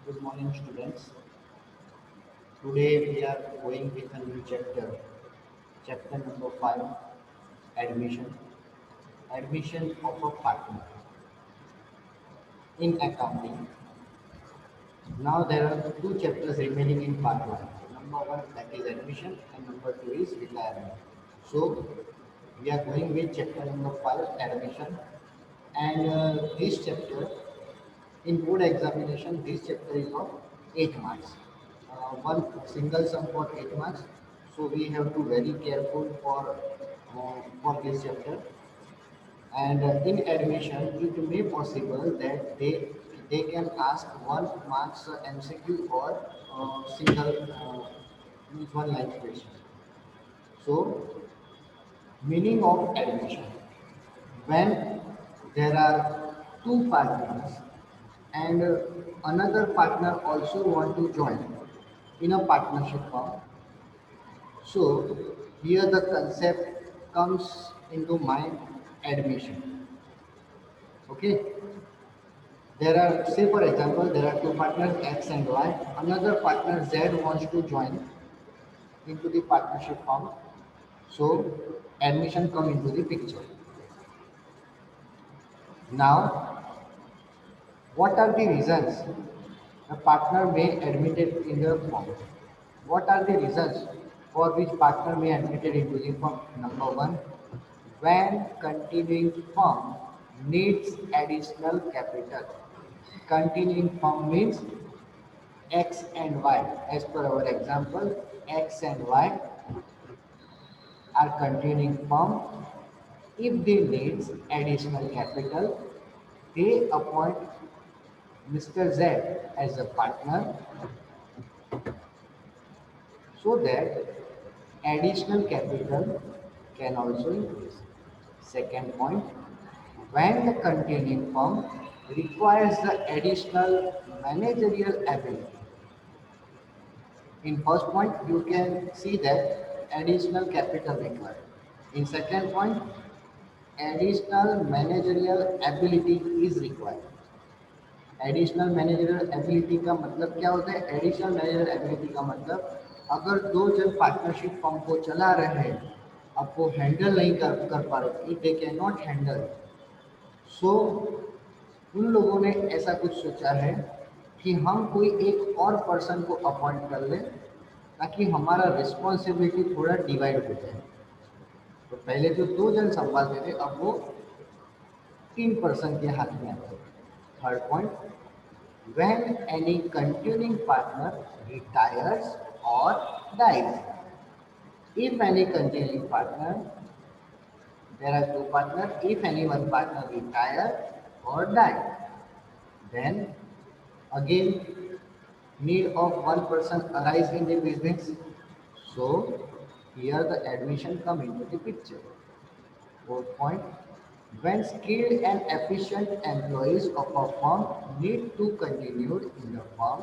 Good morning, students. Today we are going with a new chapter, chapter number 5, admission. Admission of a partner in accounting. Now there are two chapters remaining in part 1. Number 1 that is admission and number 2 is retirement. So we are going with chapter number 5, admission. And this chapter, in board examination, this chapter is of 8 marks. One single sum for 8 marks. So we have to very careful for this chapter. And in admission, it may possible that they can ask 1 marks MCQ or single means one line question. So meaning of admission: when there are two partners and another partner also want to join in a partnership firm. So here the concept comes into mind: admission. Okay, there are, say for example, there are two partners X and Y. Another partner Z wants to join into the partnership firm. So admission come into the picture. Now, what are the reasons a partner may admitted in the firm? What are the reasons for which partner may admitted into the firm? Number one, when continuing firm needs additional capital. Continuing firm means X and Y. As per our example, X and Y are continuing firm. If they needs additional capital, they appoint Mr. Z as a partner so that additional capital can also increase. Second point, when the continuing firm requires the additional managerial ability. In first point, you can see that additional capital required. In second point, additional managerial ability is required. Additional managerial ability का मतलब क्या होता है? Additional managerial ability का मतलब अगर दो जन पार्टनरशिप फर्म को चला रहे हैं, अब वो हैंडल नहीं कर पा रहे, दे कैन नॉट हैंडल, सो उन लोगों ने ऐसा कुछ सोचा है कि हम कोई एक और पर्सन को अपॉइंट कर लें ताकि हमारा रिस्पॉन्सिबिलिटी थोड़ा डिवाइड हो जाए। तो पहले जो दो जन संभालते थे, अब वो 3 पर्सन के हाथ में आते हैं। Third point, when any continuing partner retires or dies. If any continuing partner, there are two partners, if any one partner retire or die, then again need of one person arise in the business. So here the admission come into the picture. Fourth point, when skilled and efficient employees of a firm need to continue in the firm,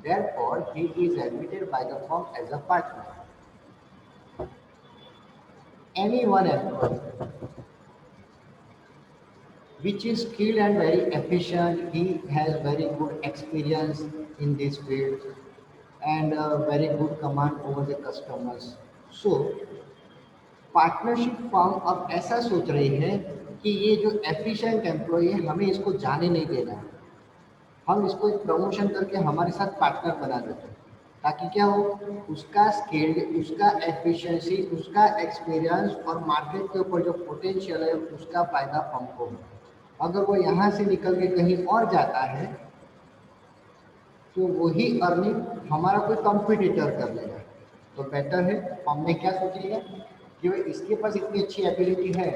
therefore he is admitted by the firm as a partner. Any one employee which is skilled and very efficient, he has very good experience in this field and very good command over the customers. So partnership firm अब ऐसा सोच रही है कि ये जो efficient employ है, हमें इसको जाने नहीं देना है, हम इसको एक प्रमोशन करके हमारे साथ पार्टनर बना देते हैं ताकि क्या हो, उसका स्किल्ड, उसका एफिशिएंसी, उसका एक्सपीरियंस और मार्केट के ऊपर जो पोटेंशियल है उसका फायदा फर्म को हो। अगर वो यहाँ से निकल के कहीं और जाता है तो वही अर्निंग हमारा कोई कंपटीटर कर लेगा। तो बेटर है फर्म में क्या सोचिएगा कि भाई इसके पास इतनी अच्छी एबिलिटी है,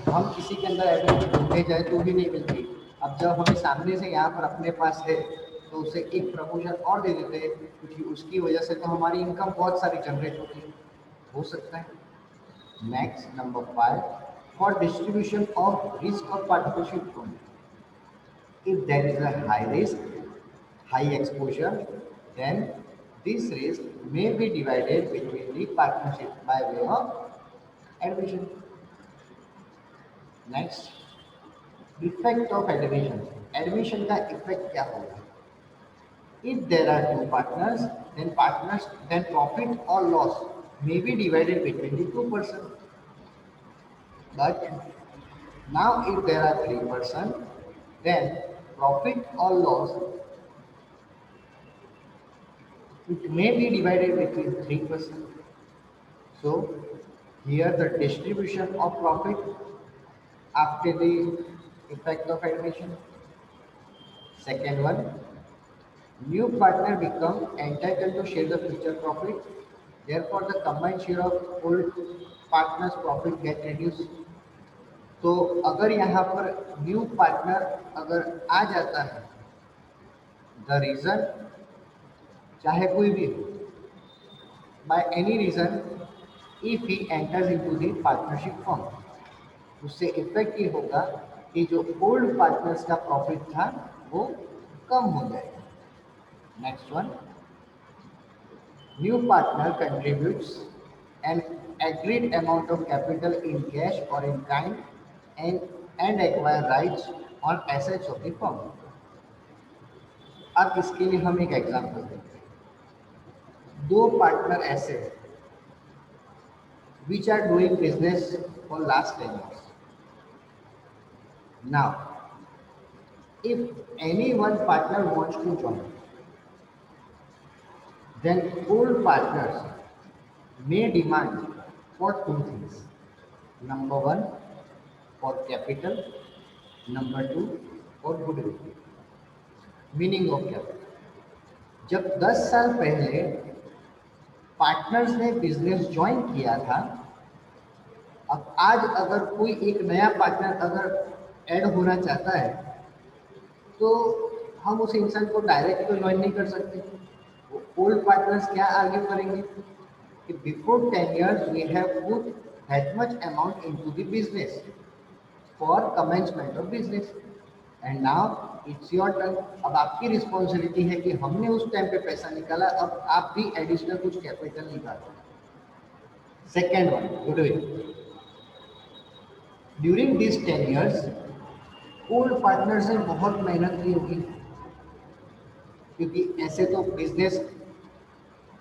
हम किसी के अंदर एबिलिटी ढूंढने जाए तो भी नहीं मिलती। अब जब हमें सामने से यहाँ पर अपने पास है तो उसे एक प्रमोशन और दे देते हैं, क्योंकि उसकी वजह से तो हमारी इनकम बहुत सारी जनरेट होती है, हो सकता है। Next number 5, for distribution of risk of partnership, if there is a high risk, high exposure, then this risk may be divided between the partnership by way of admission. Next, effect of admission. Admission का effect क्या होगा? If there are two partners, then profit or loss may be divided between the two-person. But now if there are three-person, then profit or loss it may be divided between three-person. So here the distribution of profit after the effect of admission. Second one, new partner become entitled to share the future profit. Therefore, the combined share of old partners profit get reduced. तो अगर यहाँ पर new partner अगर आ जाता है, the reason चाहे कोई भी हो, by any reason, if he enters into the partnership firm, उससे इफेक्ट ये होगा कि जो ओल्ड पार्टनर्स का प्रॉफिट था वो कम हो जाएगा. Next one, new partner contributes an agreed amount of capital in cash or in kind and acquire rights on assets of the firm. अब इसके लिए हम एक एग्जांपल देते हैं. दो पार्टनर ऐसे which are doing business for last 10 years. Now, if any one partner wants to join, then old partners may demand for two things. Number one, for capital. Number two, for goodwill. Meaning of capital. जब 10 साल पहले partners ने business join किया था, अब आज अगर कोई एक नया पार्टनर अगर ऐड होना चाहता है तो हम उस इंसान को डायरेक्ट तो ज्वाइन नहीं कर सकते. ओल्ड पार्टनर्स क्या आर्ग्यू करेंगे कि before 10 years we have put that much amount into the business for commencement of business and now it's your turn. अब आपकी रिस्पॉन्सिबिलिटी है कि हमने उस टाइम पे पैसा निकाला, अब आप भी एडिशनल कुछ कैपिटल निकालो. Second one, goodwill. During this 10 years old partners ने बहुत मेहनत की होगी, क्योंकि ऐसे तो बिजनेस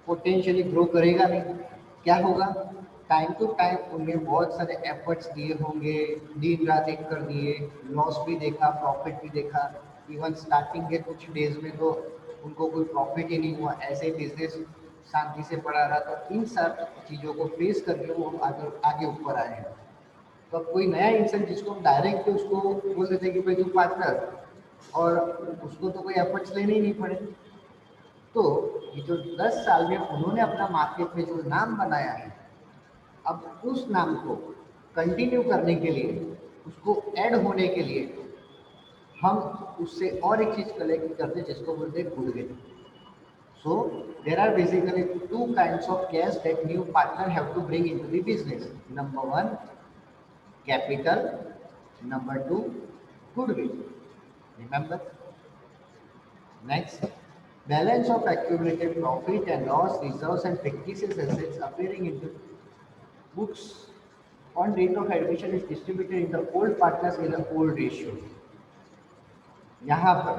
पोटेंशियली ग्रो करेगा नहीं. क्या होगा, टाइम टू टाइम उन्होंने बहुत सारे एफर्ट्स दिए होंगे, दिन रात एक कर दिए, लॉस भी देखा, प्रॉफिट भी देखा. इवन स्टार्टिंग के कुछ डेज में तो उनको कोई प्रॉफिट ही नहीं हुआ, ऐसे बिजनेस शांति से पड़ा रहा. तो इन सब चीज़ों को फेस करके वो आगे आगे ऊपर आए हैं. तो अब कोई नया इंसान जिसको हम डायरेक्ट उसको बोल देते हैं कि भाई तू पार्टनर, और उसको तो कोई एफर्ट्स लेने ही नहीं पड़े. तो ये जो 10 साल में उन्होंने अपना मार्केट में जो नाम बनाया है, अब उस नाम को कंटिन्यू करने के लिए, उसको ऐड होने के लिए हम उससे और एक चीज़ कलेक्ट करते हैं जिसको बोलते हैं goodwill. So there are basically two kinds of cash that new partner have to bring into the business. Number one, capital. Number two, goodwill. Remember? Next, balance of accumulated profit and loss, reserves and fictitious assets appearing in the books on date of admission is distributed in the old partners in the old ratio. यहाँ पर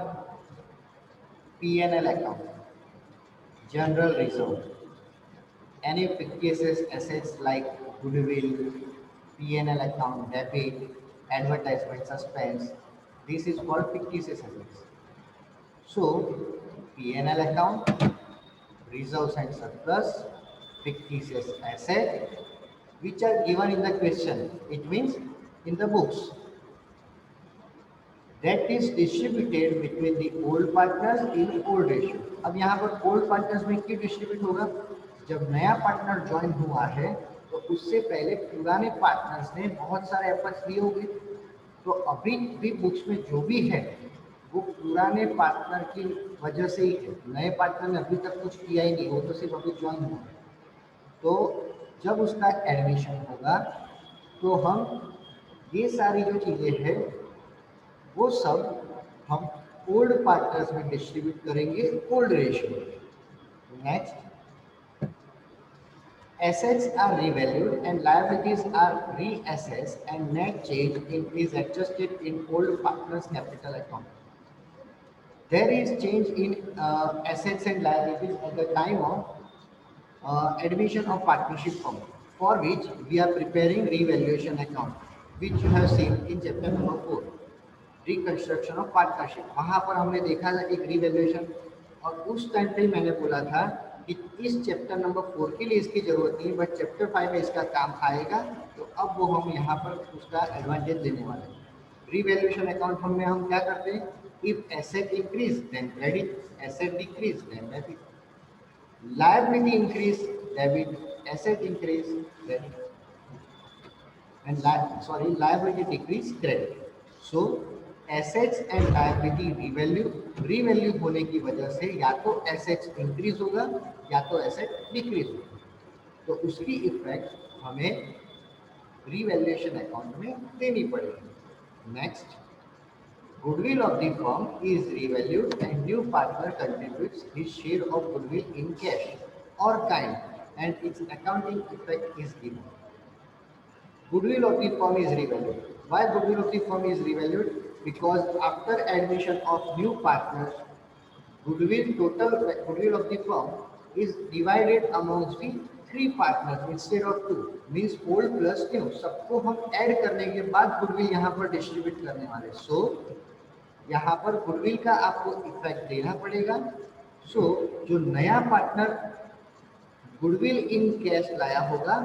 P&L account, general reserve, any fictitious assets like goodwill, P&L account, debit, advertisement, suspense. This is called fictitious assets. So, P&L account, reserves and surplus, fictitious asset, which are given in the question. It means in the books. That is distributed between the old partners in old ratio. अब यहाँ पर old partners में क्यों distribute होगा, जब नया partner join हुआ है तो उससे पहले पुराने पार्टनर्स ने बहुत सारे एफर्ट्स दिए होंगे. तो अभी भी बुक्स में जो भी है वो पुराने पार्टनर की वजह से ही है. नए पार्टनर ने अभी तक कुछ किया ही नहीं, वो तो सिर्फ अभी ज्वाइन हुआ. तो जब उसका एडमिशन होगा तो हम ये सारी जो चीज़ें हैं वो सब हम ओल्ड पार्टनर्स में डिस्ट्रीब्यूट करेंगे old ratio. Next, assets are revalued and liabilities are reassessed and net change in is adjusted in old partners capital account. There is change in assets and liabilities at the time of admission of partnership firm, for which we are preparing revaluation account, which you have seen in chapter number 4, reconstruction of partnership. वहां पर हमने देखा था एक revaluation, और उस time पे मैंने बोला था कि इस चैप्टर नंबर 4 के लिए इसकी जरूरत नहीं, बट चैप्टर 5 में इसका काम आएगा। तो अब वो हम यहाँ पर उसका एडवांटेज लेने वाले हैं। रिवैल्यूएशन अकाउंट में हम क्या करते हैं, if asset increase then credit, asset decrease then debit, liability increase debit, asset increase credit, and liability decrease credit. So assets and liability revalue होने की वजह से या तो assets increase होगा या तो asset decrease होगा, तो उसकी इफेक्ट हमें रिवैल्यूएशन अकाउंट में देनी पड़ेगी। Next, goodwill of the firm is revalued and new partner contributes his share of goodwill in cash or kind, and its accounting effect is given. Goodwill of the firm is revalued. Why goodwill of the firm is revalued? Because after admission of new partners, total goodwill of the firm is divided amongst the three partners instead of two. Means old plus new. सबको हम add करने के बाद goodwill यहाँ पर distribute करने वाले। So यहाँ पर गुडविल का आपको इफेक्ट देना पड़ेगा। सो जो नया पार्टनर गुडविल इन कैश लाया होगा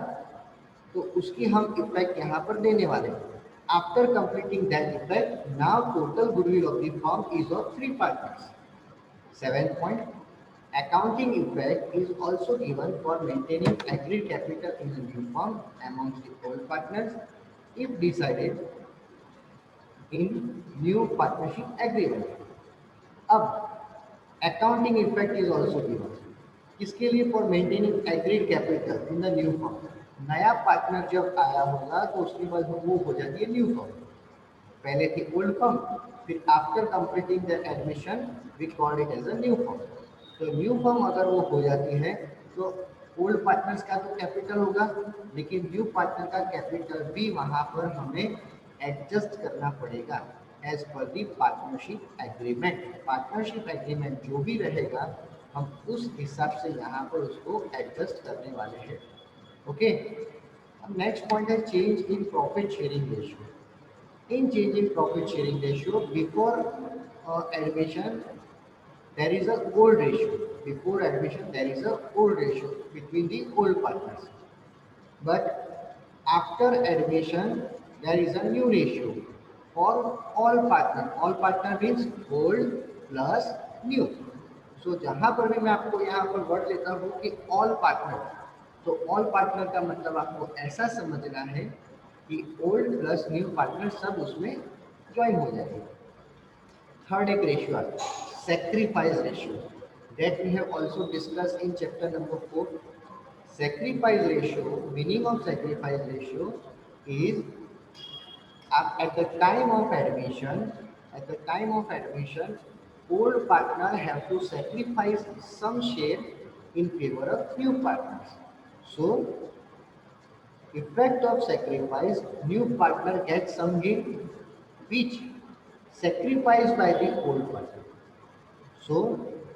तो उसकी हम इफेक्ट यहाँ पर देने वाले हैं। After completing that effect, now total goodwill of the firm is of three partners. 7th point, accounting effect is also given for maintaining agreed capital in the new firm amongst the old partners if decided in new partnership agreement। अब accounting effect is also given, किसके लिए, for maintaining agreed capital in the new firm. नया partner जब आया होगा तो उसके बाद वो हो जाती है न्यू फर्म। पहले थी ओल्ड फर्म, फिर after completing the admission we called it as a new firm. तो न्यू फर्म अगर वो हो जाती है तो ओल्ड पार्टनर्स का तो कैपिटल होगा, लेकिन न्यू पार्टनर का कैपिटल भी वहां पर हमें एडजस्ट करना पड़ेगा एज पर दी पार्टनरशिप एग्रीमेंट। पार्टनरशिप एग्रीमेंट जो भी रहेगा हम उस हिसाब से यहाँ पर उसको एडजस्ट करने वाले हैं। ओके, अब नेक्स्ट पॉइंट है change in profit sharing ratio. In change in profit sharing ratio, before admission there is a old ratio. Before admission there is a old ratio between the old partners, but after admission there is a new ratio for all partner। all partner means old plus new। so जहाँ पर भी मैं आपको यहाँ पर word लेता हूँ कि all partner, तो ऑल पार्टनर का मतलब आपको ऐसा समझना है कि ओल्ड प्लस न्यू पार्टनर सब उसमें ज्वाइन हो जाएंगे। थर्ड एक रेशियो आता है sacrifice ratio, that we have also discussed in chapter number 4। Sacrifice ratio, meaning of sacrifice ratio is at the time of admission, old partner have to sacrifice some share in favor of new partners। So effect of sacrifice, new partner gets some gain which sacrificed by the old partner। So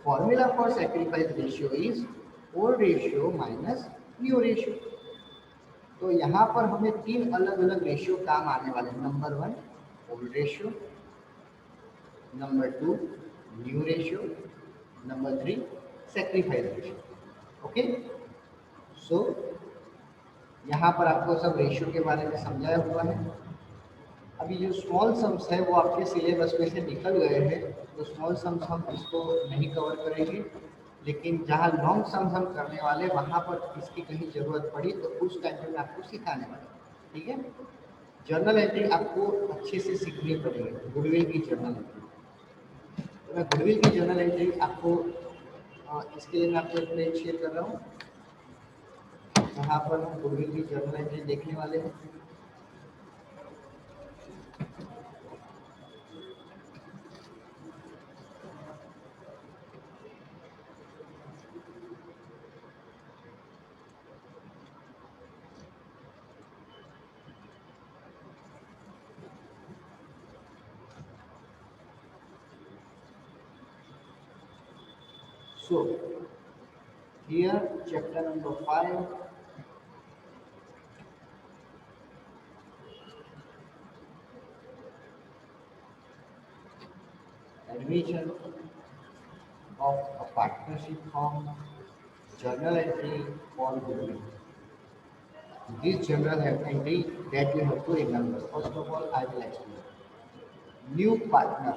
formula for sacrifice ratio is old ratio minus new ratio। तो यहाँ पर हमें तीन अलग अलग ratio काम आने वाले हैं। Number 1 old ratio, number 2 new ratio, number 3 sacrifice ratio. Okay, so यहाँ पर आपको सब रेशियो के बारे में समझाया हुआ है। अभी जो स्मॉल सम्स है वो आपके सिलेबस में से निकल गए हैं, तो स्मॉल सम्स हम इसको नहीं कवर करेंगे, लेकिन जहाँ लॉन्ग सम्स हम करने वाले वहाँ पर इसकी कहीं ज़रूरत पड़ी तो उस टाइम पर मैं आपको सिखाने वाला। ठीक है, जर्नल एंट्री आपको अच्छे से सीखनी पड़ेगी, गुडविल की जर्नल एंट्री। तो मैं गुडविल की जर्नल एंट्री आपको इसके लिए मैं आपको एक पेज शेयर कर रहा हूँ जहाँ पर हम गुडविल की जर्नल एंट्री देखने वाले हैं। So here chapter number 5, admission of a partnership form, journal entry for goodwill. This journal entry that you have to remember. First of all, I will explain. New partner.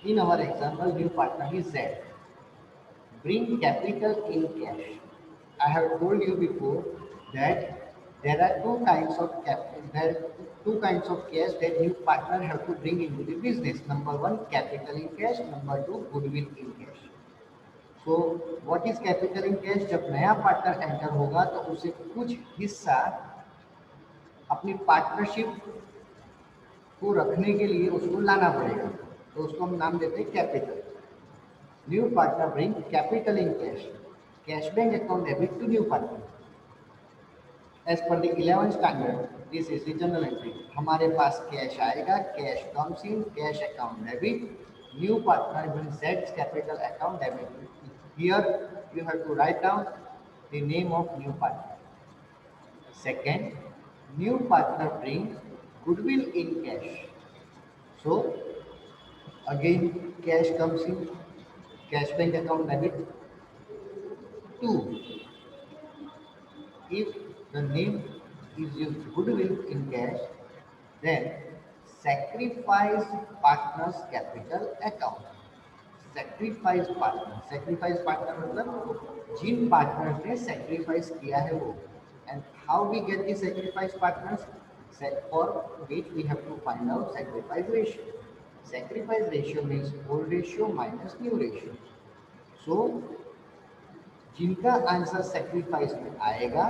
In our example, new partner is Z. Bring capital in cash. I have told you before that there are two kinds of cash that new partner have to bring into the business. Number one, capital in cash. Number two, goodwill in cash. So what is capital in cash? जब नया partner enter होगा तो उसे कुछ हिस्सा अपनी partnership को रखने के लिए उसको लाना पड़ेगा, तो उसको हम नाम देते हैं capital. New partner bring capital in cash. Cash bank account debit to new partner. As per the 11 standard this is the general entry. हमारे पास कैश आएगा, cash comes in, cash account debit, new partner bring जेड्स capital account debit. Here you have to write down the name of new partner. Second, new partner brings goodwill in cash. So again cash comes in, cash bank account debit. Two, if the name is used goodwill in cash, then sacrifice partner's capital account. Sacrifice partner मतलब जिन partners ने sacrifice किया है वो. And how we get the sacrifice partners? For which we have to find out sacrifice ratio. Sacrifice ratio means old ratio minus new ratio. So जिनका answer sacrifice में आएगा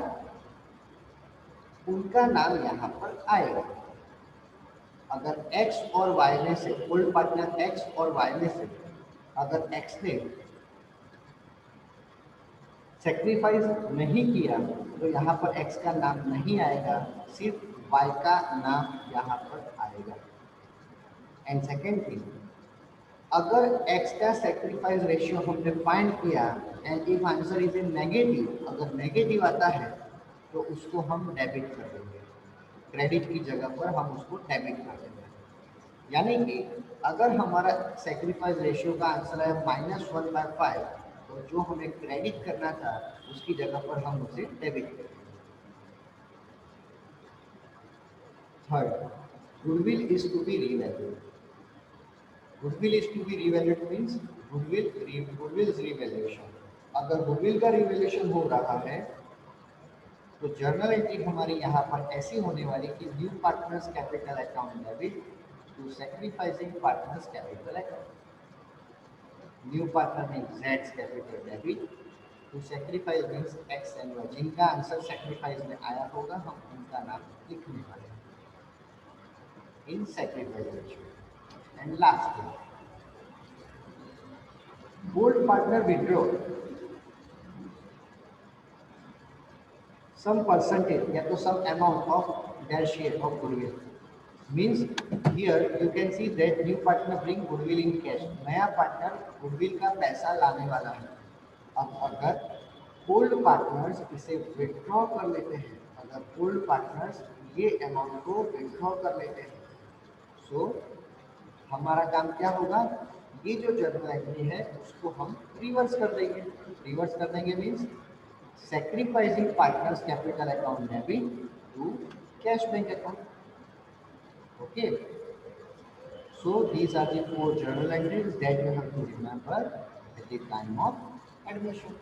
उनका नाम यहाँ पर आएगा. अगर x और y में से ओल्ड पार्टनर x और y में से अगर x ने सेक्रीफाइस नहीं किया तो यहाँ पर x का नाम नहीं आएगा, सिर्फ y का नाम यहाँ पर आएगा. एंड सेकेंड थिंग, अगर x का सेक्रीफाइस रेशियो हमने फाइंड किया and if answer is a negative, अगर नेगेटिव आता है तो उसको हम डेबिट कर देंगे. क्रेडिट की जगह पर हम उसको डेबिट कर देंगे. यानी कि अगर हमारा सेक्रीफाइस रेशियो का आंसर है -1/5, तो जो हमें क्रेडिट करना था उसकी जगह पर हम उसे डेबिट करेंगे. Third, goodwill is to be revalued. Goodwill is to be revalued means goodwill revaluation. अगर गुडविल का रिवैल्यूएशन हो रहा है तो जर्नल एंट्री हमारी यहाँ पर ऐसी होने वाली कि new partners capital account debit to sacrificing partners capital account. New partner means Z's capital debit. To sacrifice means X and Y. जिनका आंसर sacrifice में आया होगा हम उनका नाम लिखने वाले हैं in sacrifice ratio. And lastly, old partner withdraw some percentage या तो some amount of their share of goodwill. Means here you can see that new partner bring goodwill in cash. नया पार्टनर गुडविल का पैसा लाने वाला है. अब अगर ओल्ड पार्टनर्स इसे विड्रॉ कर लेते हैं, अगर ओल्ड पार्टनर्स ये अमाउंट को विड्रॉ कर लेते हैं, सो हमारा काम क्या होगा? ये जो जर्नल एंट्री है उसको हम रिवर्स कर देंगे. रिवर्स कर देंगे means sacrificing partners capital account debit to cash bank account. Okay, so these are the 4 journal entries that you have to remember at the time of admission.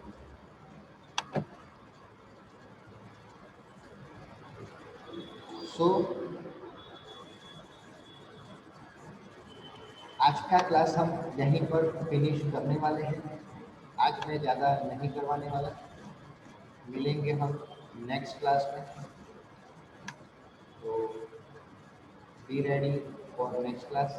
So आज का class हम यहीं पर finish करने वाले हैं. आज मैं ज़्यादा नहीं करवाने वाला. मिलेंगे हम नेक्स्ट क्लास में. तो be ready for next class.